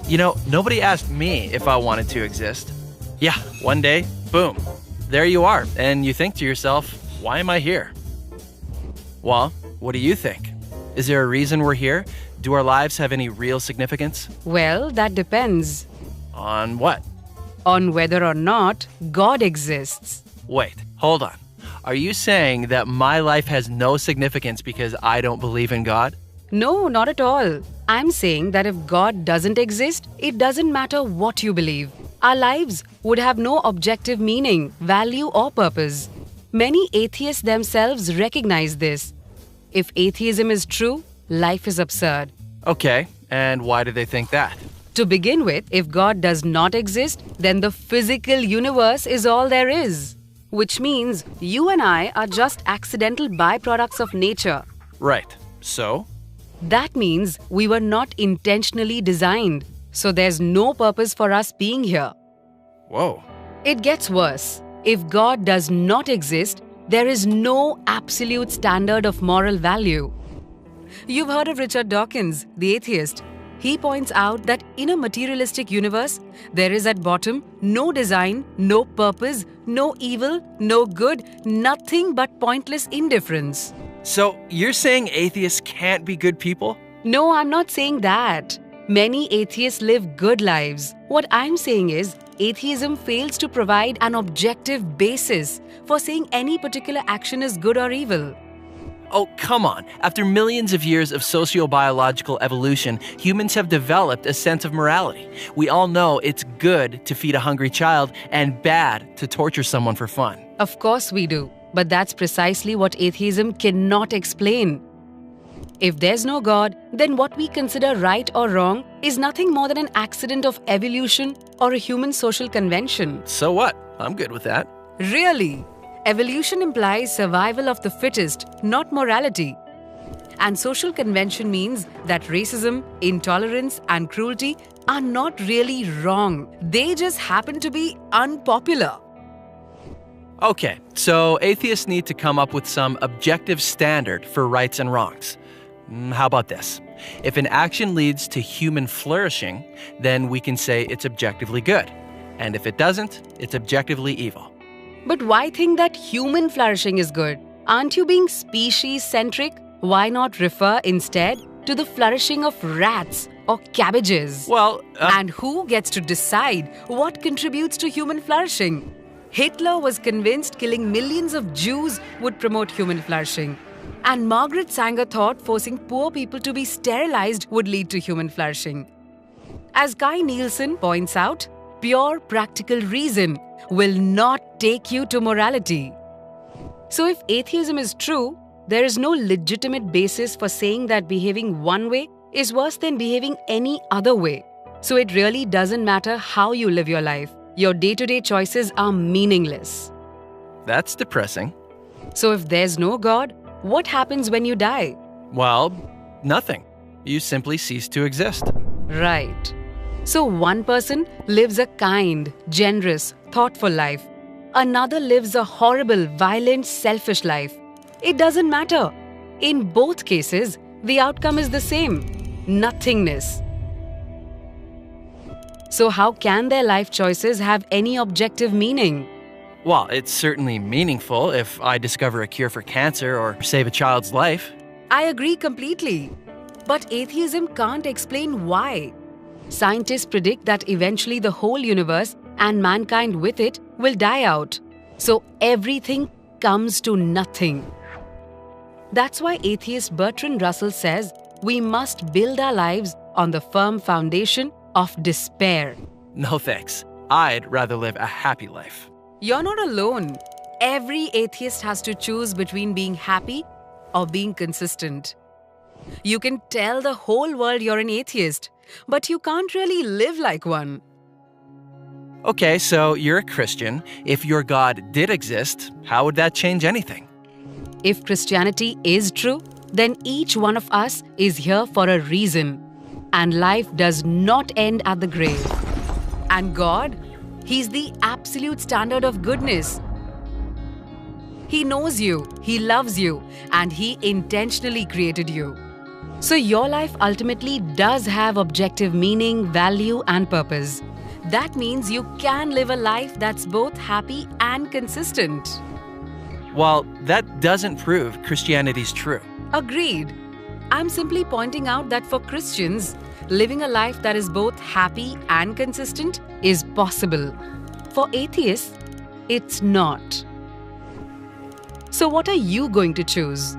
Nobody asked me if I wanted to exist. Yeah, one day, boom, there you are, and you think to yourself, why am I here? Well, what do you think? Is there a reason we're here? Do our lives have any real significance? Well, that depends On what? on whether or not God exists. Wait, hold on. Are you saying that my life has no significance because I don't believe in God? No, not at all. I'm saying that if God doesn't exist, it doesn't matter what you believe. Our lives would have no objective meaning, value, or purpose. Many atheists themselves recognize this. If atheism is true, life is absurd. Okay, and why do they think that? To begin with, if God does not exist, then the physical universe is all there is. Which means you and I are just accidental byproducts of nature. Right, so? That means we were not intentionally designed, so there's no purpose for us being here. Whoa. It gets worse. If God does not exist, there is no absolute standard of moral value. You've heard of Richard Dawkins, the atheist. He points out that in a materialistic universe, there is at bottom no design, no purpose, no evil, no good, nothing but pointless indifference. So you're saying atheists can't be good people? No, I'm not saying that. Many atheists live good lives. What I'm saying is, atheism fails to provide an objective basis for saying any particular action is good or evil. Oh, come on. After millions of years of sociobiological evolution, humans have developed a sense of morality. We all know it's good to feed a hungry child and bad to torture someone for fun. Of course we do, but that's precisely what atheism cannot explain. If there's no God, then what we consider right or wrong is nothing more than an accident of evolution or a human social convention. So what? I'm good with that. Really? Evolution implies survival of the fittest, not morality. And social convention means that racism, intolerance, and cruelty are not really wrong. They just happen to be unpopular. Okay, so atheists need to come up with some objective standard for rights and wrongs. How about this? If an action leads to human flourishing, then we can say it's objectively good. And if it doesn't, it's objectively evil. But why think that human flourishing is good? Aren't you being species-centric? Why not refer instead to the flourishing of rats or cabbages? Well, And who gets to decide what contributes to human flourishing? Hitler was convinced killing millions of Jews would promote human flourishing. And Margaret Sanger thought forcing poor people to be sterilized would lead to human flourishing. As Kai Nielsen points out, pure practical reason will not take you to morality. So if atheism is true, there is no legitimate basis for saying that behaving one way is worse than behaving any other way. So it really doesn't matter how you live your life. Your day-to-day choices are meaningless. that's depressing. So if there's no God, what happens when you die? Well, nothing. You simply cease to exist. Right. So one person lives a kind, generous, thoughtful life. Another lives a horrible, violent, selfish life. It doesn't matter. In both cases, the outcome is the same: nothingness. So how can their life choices have any objective meaning? Well, it's certainly meaningful if I discover a cure for cancer or save a child's life. I agree completely. But atheism can't explain why. Scientists predict that eventually the whole universe and mankind with it will die out. So everything comes to nothing. That's why atheist Bertrand Russell says we must build our lives on the firm foundation of despair. No thanks. I'd rather live a happy life. You're not alone. Every atheist has to choose between being happy or being consistent. You can tell the whole world you're an atheist, but you can't really live like one. Okay, so you're a Christian. If your God did exist, how would that change anything? If Christianity is true, then each one of us is here for a reason. And life does not end at the grave. And God, He's the absolute standard of goodness. He knows you, He loves you, and He intentionally created you. So your life ultimately does have objective meaning, value, and purpose. That means you can live a life that's both happy and consistent. While that doesn't prove Christianity's true. Agreed. I'm simply pointing out that for Christians, living a life that is both happy and consistent is possible. For atheists, it's not. So what are you going to choose?